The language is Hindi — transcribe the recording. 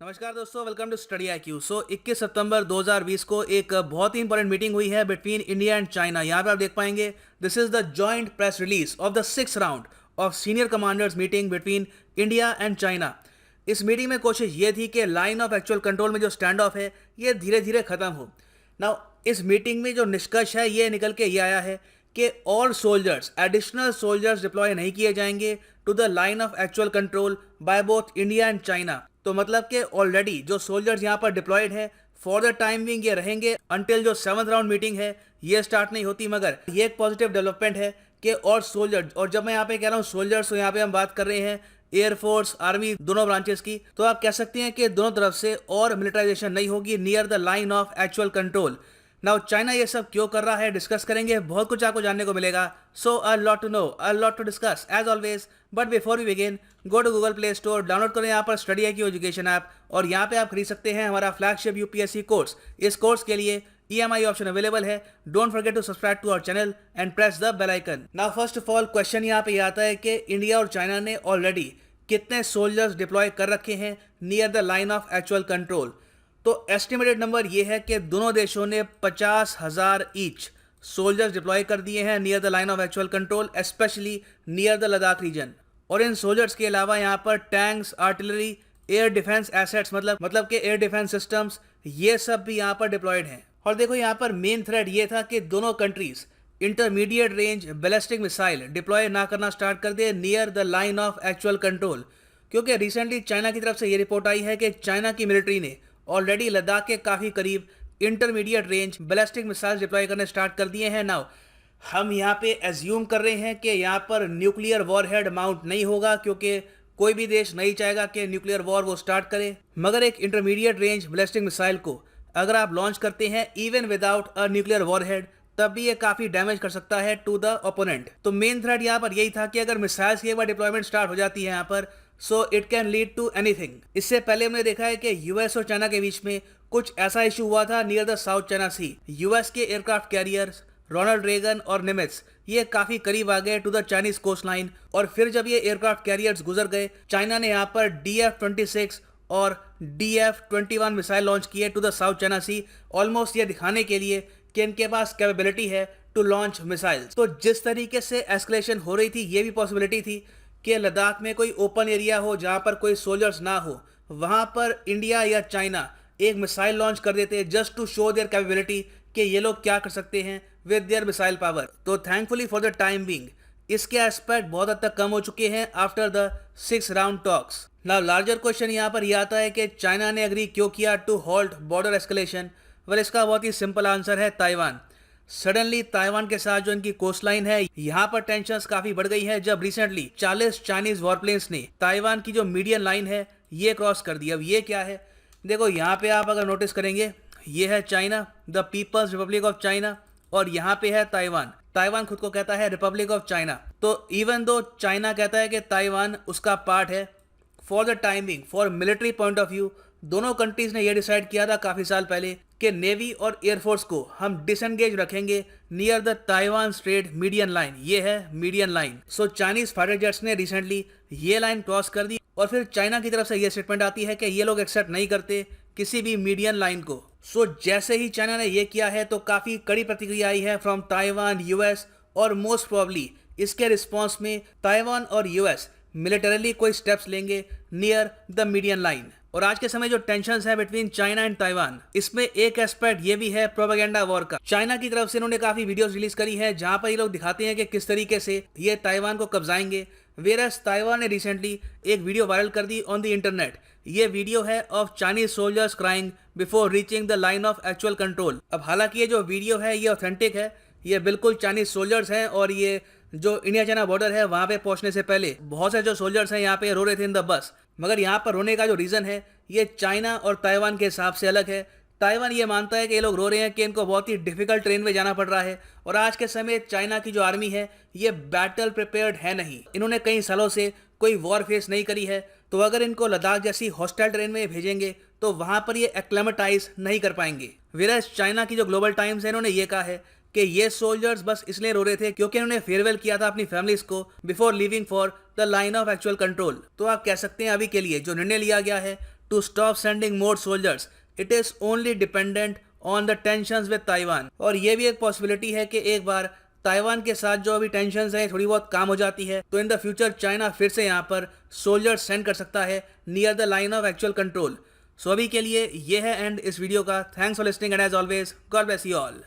नमस्कार दोस्तों, वेलकम टू स्टडी IQ। 21 सितंबर 2020 को एक बहुत ही इंपॉर्टेंट मीटिंग हुई है बिटवीन इंडिया एंड चाइना। यहाँ पे आप देख पाएंगे this is the joint press release of the 6th round of senior commanders meeting between India and China. इस मीटिंग में कोशिश ये थी कि लाइन ऑफ एक्चुअल कंट्रोल में जो स्टैंड ऑफ है ये धीरे धीरे खत्म हो। नाउ इस मीटिंग में जो निष्कर्ष है ये निकल के ये आया है कि और सोल्जर्स एडिशनल सोल्जर्स डिप्लॉय नहीं किए जाएंगे to the line of actual control by both India and China. तो मतलब कि ऑलरेडी जो सोल्जर्स यहाँ पर डिप्लॉयड है फॉर द टाइम बिंग ये रहेंगे अंटिल जो 7th राउंड मीटिंग है ये स्टार्ट नहीं होती। मगर ये एक पॉजिटिव डेवलपमेंट है कि और सोल्जर्स, और जब मैं यहाँ पे कह रहा हूँ सोल्जर्स तो यहाँ पे हम बात कर रहे हैं एयरफोर्स आर्मी दोनों ब्रांचेस की। तो आप कह सकते हैं कि दोनों तरफ से और मिलिटराइजेशन नहीं होगी near the line of actual control. Now China ये सब क्यों कर रहा है डिस्कस करेंगे, बहुत कुछ आपको जानने को मिलेगा। So a lot to know, a lot to discuss as always. But before we begin, go to Google Play Store, download करें यहाँ पर स्टडी IQ एजुकेशन ऐप, और यहाँ पे आप खरीद सकते हैं हमारा फ्लैगशिप UPSC कोर्स। इस कोर्स के लिए EMI ऑप्शन अवेलेबल है। Don't forget to subscribe to our channel and press the bell icon. Now first of all question यहाँ पे आता है कि इंडिया और चाइना ने ऑलरेडी कितने सोल्जर्स डिप्लॉय कर रखे हैं near the line of actual control. तो एस्टिमेटेड नंबर ये है कि दोनों देशों ने 50,000 ईच सोल्जर्स डिप्लॉय कर दिए हैं near the line of actual control, specially near the Ladakh region. और इन सोल्जर्स के अलावा यहाँ पर tanks, artillery, air defence assets मतलब कि एयर डिफेंस सिस्टम्स, ये सब भी यहाँ पर डिप्लॉयड हैं। और देखो यहाँ पर मेन थ्रेड ये था कि दोनों countries intermediate range ballistic missile deploy ना करना स्टार्ट कर दे near the line of actual control. क्योंकि रिसेंटली चाइना की तरफ से ये रिपोर्ट आई है कि चाइना की मिलिट्री ने ऑलरेडी लद्दाख के काफ़ी करीब intermediate range ballistic missile deploy करने स्टार्ट कर दिए हैं। नाउ हम यहाँ पे एज्यूम कर रहे हैं कि यहाँ पर न्यूक्लियर वॉरहेड माउंट नहीं होगा, क्योंकि कोई भी देश नहीं चाहेगा कि न्यूक्लियर वॉर वो स्टार्ट करे। मगर एक इंटरमीडिएट रेंज बैलिस्टिक मिसाइल को अगर आप लॉन्च करते हैं even without a nuclear warhead, तब भी ये काफ़ी डैमेज कर सकता है टू द ओपोनेंट। तो मेन थ्रेड यहाँ पर यही था कि अगर मिसाइल्स की एक बार डिप्लॉयमेंट स्टार्ट हो जाती है यहाँ पर, so it can lead to anything. इससे पहले हमने देखा है कि US और चाइना के बीच में कुछ ऐसा इशू हुआ था near the south China sea. US के एयरक्राफ्ट कैरियर्स रोनाल्ड रेगन और निमित्स ये काफी करीब आ गए to the Chinese coast line, और फिर जब ये एयरक्राफ्ट कैरियर्स गुजर गए, चाइना ने यहाँ पर DF-26 और DF-21 मिसाइल लॉन्च किए to the south China sea, almost ये दिखाने के लिए कि इनके पास कैपेबिलिटी है टू लॉन्च मिसाइल्स। तो जिस तरीके से एस्केलेशन हो रही थी, ये भी पॉसिबिलिटी थी कि लद्दाख में कोई ओपन एरिया हो जहां पर कोई सोल्जर्स ना हो, वहां पर इंडिया या चाइना एक मिसाइल लॉन्च कर देते just to show their capability कि ये लोग क्या कर सकते हैं विद देयर मिसाइल पावर। तो thankfully for the time being इसके एस्पेक्ट बहुत हद तक कम हो चुके हैं after the 6th round talks. Now larger question यहाँ पर यह आता है कि चाइना ने एग्री क्यों किया to halt border escalation. Well, इसका बहुत ही सिंपल आंसर है ताइवान। सडनली ताइवान के साथ जो इनकी कोस्ट लाइन है यहाँ पर टेंशंस काफी बढ़ गई है जब रिसेंटली 40 चाइनीज वॉरप्लेन्स ने ताइवान की जो मीडियन लाइन है ये क्रॉस कर दी। अब ये क्या है, देखो यहाँ पे आप अगर नोटिस करेंगे, ये है China, the people's republic of China, और यहाँ पे है ताइवान। ताइवान खुद को कहता है रिपब्लिक ऑफ चाइना। तो इवन दो चाइना कहता है कि ताइवान उसका पार्ट है, for the timing, for military point of view, दोनों कंट्रीज ने यह डिसाइड किया था काफी साल पहले कि नेवी और एयरफोर्स को हम डिसएंगेज रखेंगे near the Taiwan straight median line. ये है मीडियन लाइन। सो चाइनीज फाइटर जेट्स ने रिसेंटली ये लाइन क्रॉस कर दी, और फिर चाइना की तरफ से ये स्टेटमेंट आती है कि ये लोग एक्सेप्ट नहीं करते किसी भी मीडियन लाइन को। सो जैसे ही चाइना ने ये किया है तो काफी कड़ी प्रतिक्रिया आई है फ्रॉम ताइवान, US, और मोस्ट प्रोबेबली इसके रिस्पॉन्स में ताइवान और US मिलिटरीली कोई स्टेप्स लेंगे नियर द मीडियन लाइन। और आज के समय जो टेंशन्स है बिटवीन चाइना एंड ताइवान, इसमें एक एस्पेक्ट ये भी है प्रोपेगेंडा वॉर का। चाइना की तरफ से इन्होंने काफी वीडियोस रिलीज करी है जहां पर ये लोग दिखाते हैं कि किस तरीके से ये ताइवान को कब्जाएंगे। वेरस ताइवान ने रिसेंटली एक वीडियो वायरल कर दी ऑन द इंटरनेट। ये वीडियो है of Chinese soldiers crying before reaching the line of actual control. अब हालांकि ये जो वीडियो है ये ऑथेंटिक है, ये बिल्कुल चाइनीज सोल्जर्स हैं, और ये जो इंडिया चाइना बॉर्डर है वहां पे पहुंचने से पहले बहुत से जो सोल्जर्स हैं यहाँ पे रो रहे थे इन द बस। मगर यहाँ पर रोने का जो रीजन है ये चाइना और ताइवान के हिसाब से अलग है। ताइवान ये मानता है कि ये लोग रो रहे हैं कि इनको बहुत ही डिफिकल्ट ट्रेन में जाना पड़ रहा है, और आज के समय चाइना की जो आर्मी है ये बैटल प्रिपेयर्ड है नहीं। इन्होंने कई सालों से कोई वॉर फेस नहीं करी है, तो अगर इनको लद्दाख जैसी हॉस्टाइल ट्रेन में भेजेंगे तो वहां पर ये एक्लेमेटाइज नहीं कर पाएंगे। वेरस चाइना की जो ग्लोबल टाइम्स है इन्होंने ये कहा है कि ये सोल्जर्स बस इसलिए रो रहे थे क्योंकि इन्होंने फेयरवेल किया था अपनी फैमिलीज को before leaving for the line of actual control. तो आप कह सकते हैं अभी के लिए जो निर्णय लिया गया है to stop sending more soldiers. It is only dependent on the tensions with Taiwan. और ये भी एक पॉसिबिलिटी है कि एक बार ताइवान के साथ जो अभी टेंशन है थोड़ी बहुत काम हो जाती है तो इन द फ्यूचर चाइना फिर से यहाँ पर सोल्जर्स सेंड कर सकता है near the line of actual control. So अभी के लिए ये है एंड इस वीडियो का. Thanks for listening and as always God bless you all.